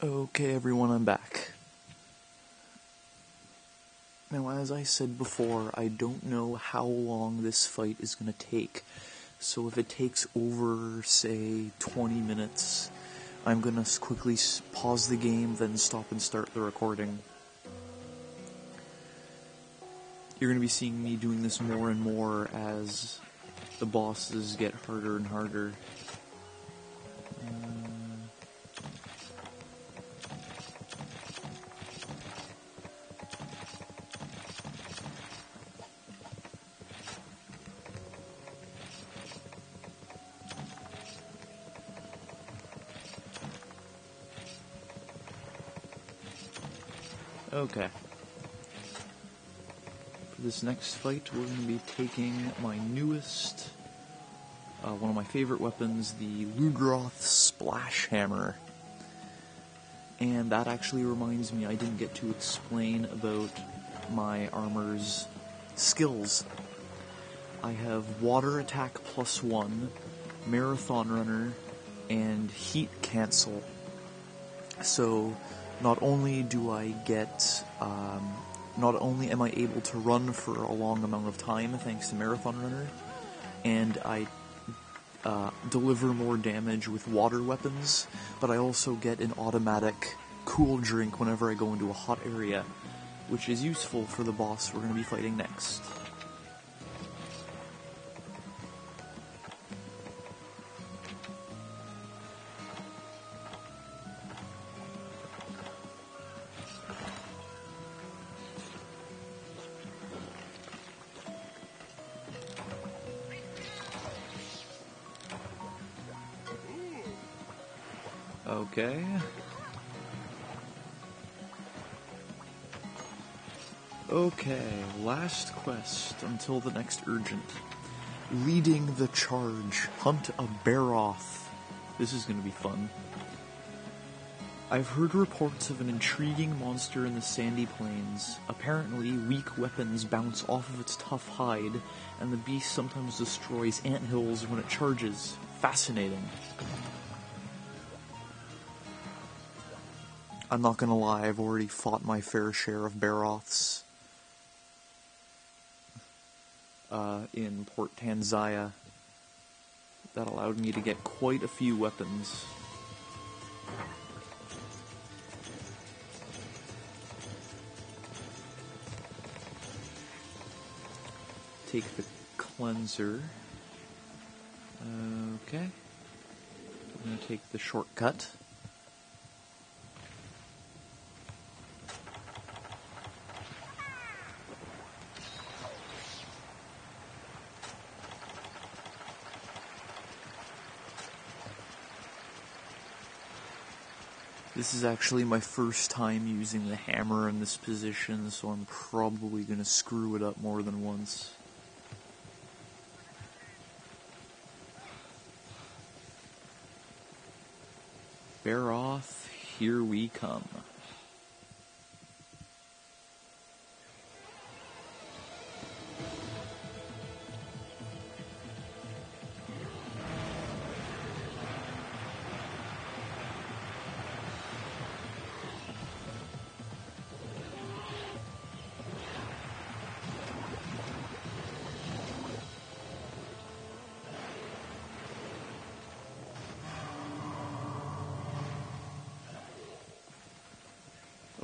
Okay, everyone, I'm back. Now, as I said before, I don't know how long this fight is going to take. So if it takes over, say, 20 minutes, I'm going to quickly pause the game, then stop and start the recording. You're going to be seeing me doing this more and more as the bosses get harder and harder. Okay. For this next fight, we're going to be taking my newest, one of my favorite weapons, the Barroth Splash Hammer. And that actually reminds me, I didn't get to explain about my armor's skills. I have Water Attack +1, Marathon Runner, and Heat Cancel. So, not only am I able to run for a long amount of time thanks to Marathon Runner, and I deliver more damage with water weapons, but I also get an automatic cool drink whenever I go into a hot area, which is useful for the boss we're going to be fighting next. Okay. Okay, last quest until the next urgent. Leading the charge. Hunt a Barroth. This is going to be fun. I've heard reports of an intriguing monster in the sandy plains. Apparently, weak weapons bounce off of its tough hide, and the beast sometimes destroys anthills when it charges. Fascinating. I'm not gonna lie, I've already fought my fair share of Barroths in Port Tanzania. That allowed me to get quite a few weapons. Take the cleanser. Okay. I'm gonna take the shortcut. This is actually my first time using the hammer in this position, so I'm probably going to screw it up more than once. Barroth, here we come.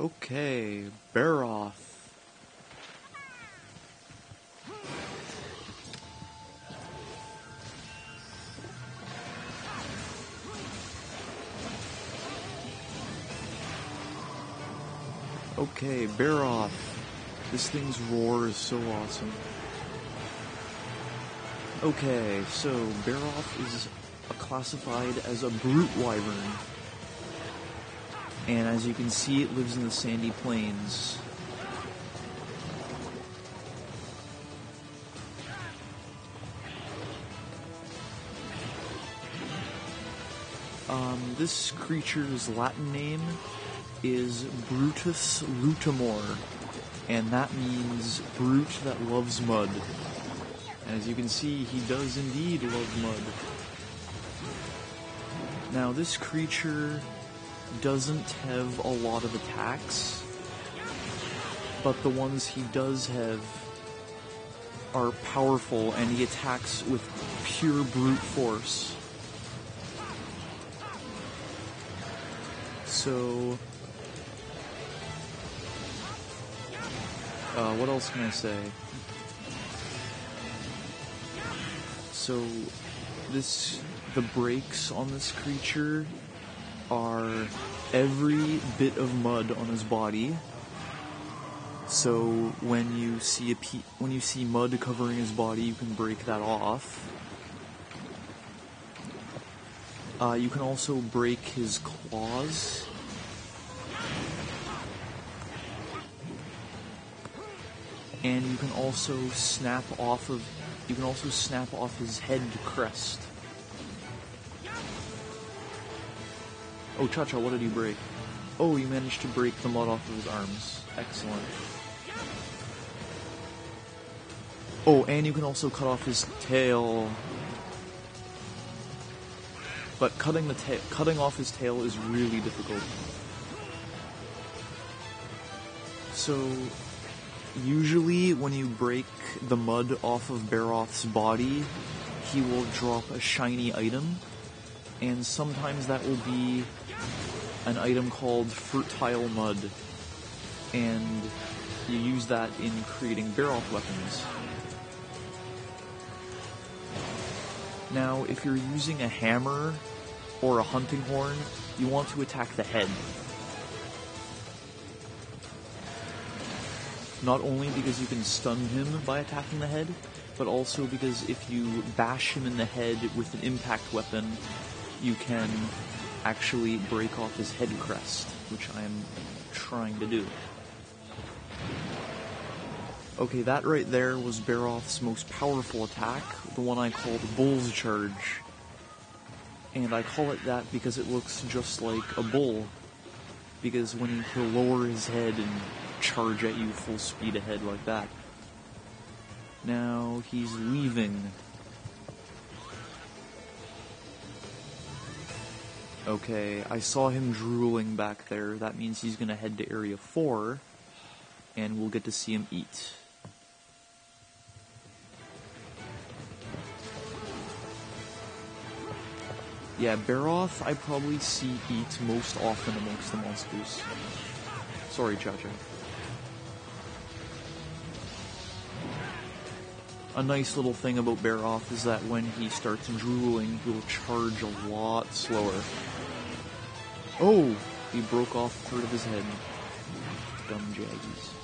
Okay, Barroth. Okay, Barroth. This thing's roar is so awesome. Okay, so Barroth is classified as a brute wyvern. And as you can see, it lives in the sandy plains. This creature's Latin name is Brutus Lutamor, and that means brute that loves mud. And as you can see, he does indeed love mud. Now, this creature doesn't have a lot of attacks, but the ones he does have are powerful, and he attacks with pure brute force. So, what else can I say? So, the brakes on this creature are every bit of mud on his body. So when you see mud covering his body, you can break that off. You can also break his claws. And you can also snap off his head crest. Oh, Cha-Cha, what did he break? Oh, you managed to break the mud off of his arms. Excellent. Oh, and you can also cut off his tail. But cutting off his tail is really difficult. So, usually when you break the mud off of Barroth's body, he will drop a shiny item, and sometimes that will be an item called Fertile Mud, and you use that in creating Barroth weapons. Now, if you're using a hammer or a hunting horn, you want to attack the head. Not only because you can stun him by attacking the head, but also because if you bash him in the head with an impact weapon, you can actually break off his head crest, which I am trying to do. Okay, that right there was Barroth's most powerful attack, the one I called Bull's Charge. And I call it that because it looks just like a bull. Because when he'll lower his head and charge at you full speed ahead like that. Now he's leaving. Okay, I saw him drooling back there. That means he's gonna head to Area 4, and we'll get to see him eat. Yeah, Barroth I probably see eat most often amongst the monsters. Sorry, Cha-Cha. A nice little thing about Barroth is that when he starts drooling, he will charge a lot slower. Oh! He broke off part of his head. Dumb jaggies.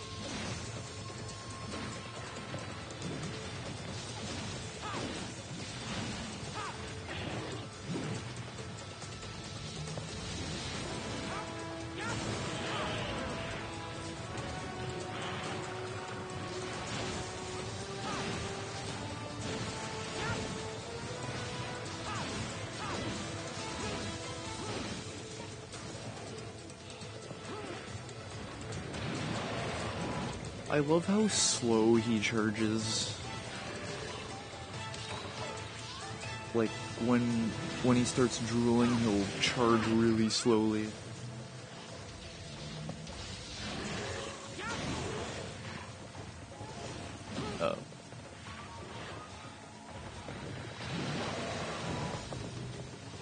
I love how slow he charges. Like, when he starts drooling, he'll charge really slowly. Oh.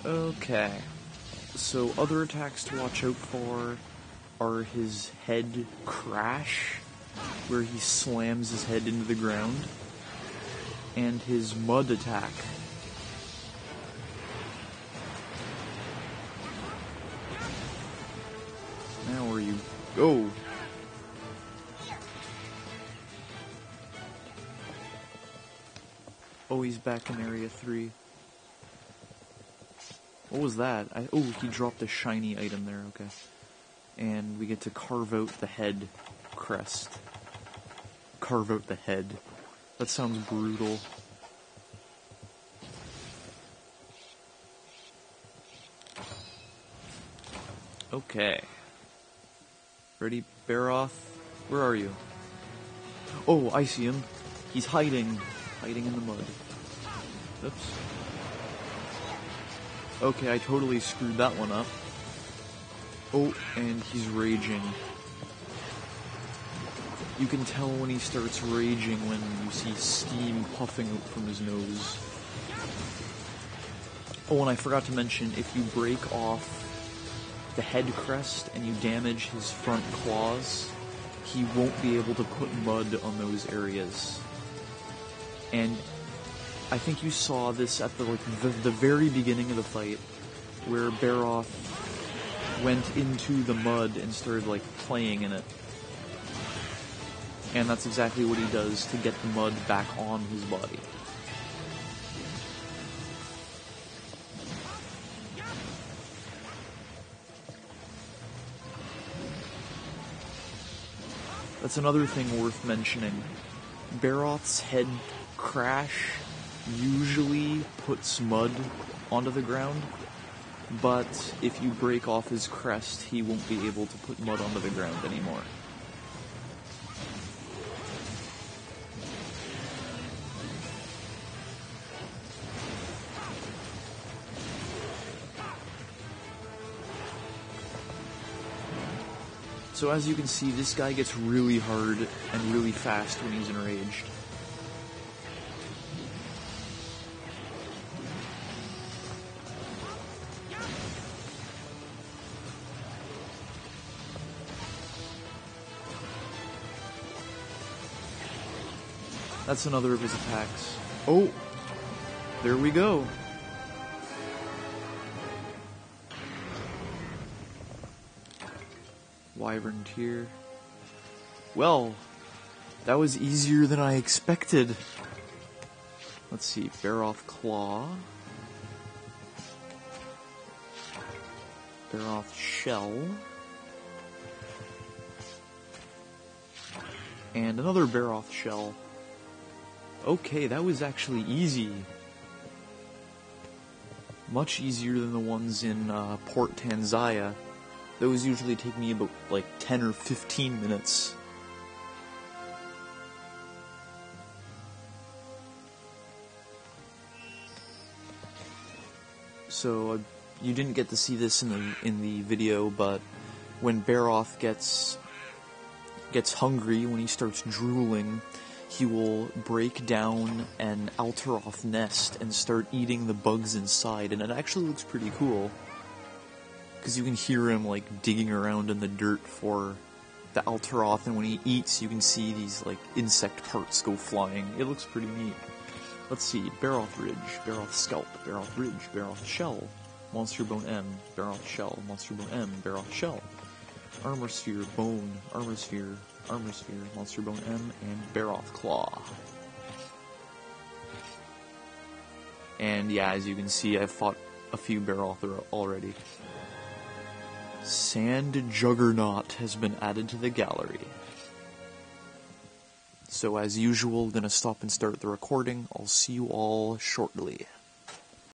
Okay. So, other attacks to watch out for are his head crash, where he slams his head into the ground, and his mud attack. Now where you go? Oh, he's back in Area 3. What was that? Oh, he dropped a shiny item there, okay. And we get to carve out the head crest. Carve out the head. That sounds brutal. Okay. Ready, Barroth? Where are you? Oh, I see him. He's hiding. Hiding in the mud. Oops. Okay, I totally screwed that one up. Oh, and he's raging. You can tell when he starts raging when you see steam puffing out from his nose. Oh, and I forgot to mention, if you break off the head crest and you damage his front claws, he won't be able to put mud on those areas. And I think you saw this at the very beginning of the fight, where Barroth went into the mud and started playing in it. And that's exactly what he does to get the mud back on his body. That's another thing worth mentioning. Barroth's head crash usually puts mud onto the ground, but if you break off his crest, he won't be able to put mud onto the ground anymore. So as you can see, this guy gets really hard and really fast when he's enraged. That's another of his attacks. Oh! There we go! Wyvern tier. Well, that was easier than I expected. Let's see, Barroth Claw. Barroth Shell. And another Barroth Shell. Okay, that was actually easy. Much easier than the ones in Port Tanzaya. Those usually take me about 10 or 15 minutes. So you didn't get to see this in the video, but when Barroth gets hungry, when he starts drooling, he will break down an Alteroth nest and start eating the bugs inside, and it actually looks pretty cool. Because you can hear him digging around in the dirt for the Alteroth, and when he eats, you can see these insect parts go flying. It looks pretty neat. Let's see, Barroth Ridge, Barroth Scalp, Barroth Ridge, Barroth Shell, Monster Bone M, Barroth Shell, Monster Bone M, Barroth Shell, Armor Sphere, Bone, Armor Sphere, Monster Bone M, and Barroth Claw. And yeah, as you can see, I've fought a few Barroth already. Sand Juggernaut has been added to the gallery. So as usual, gonna stop and start the recording. I'll see you all shortly.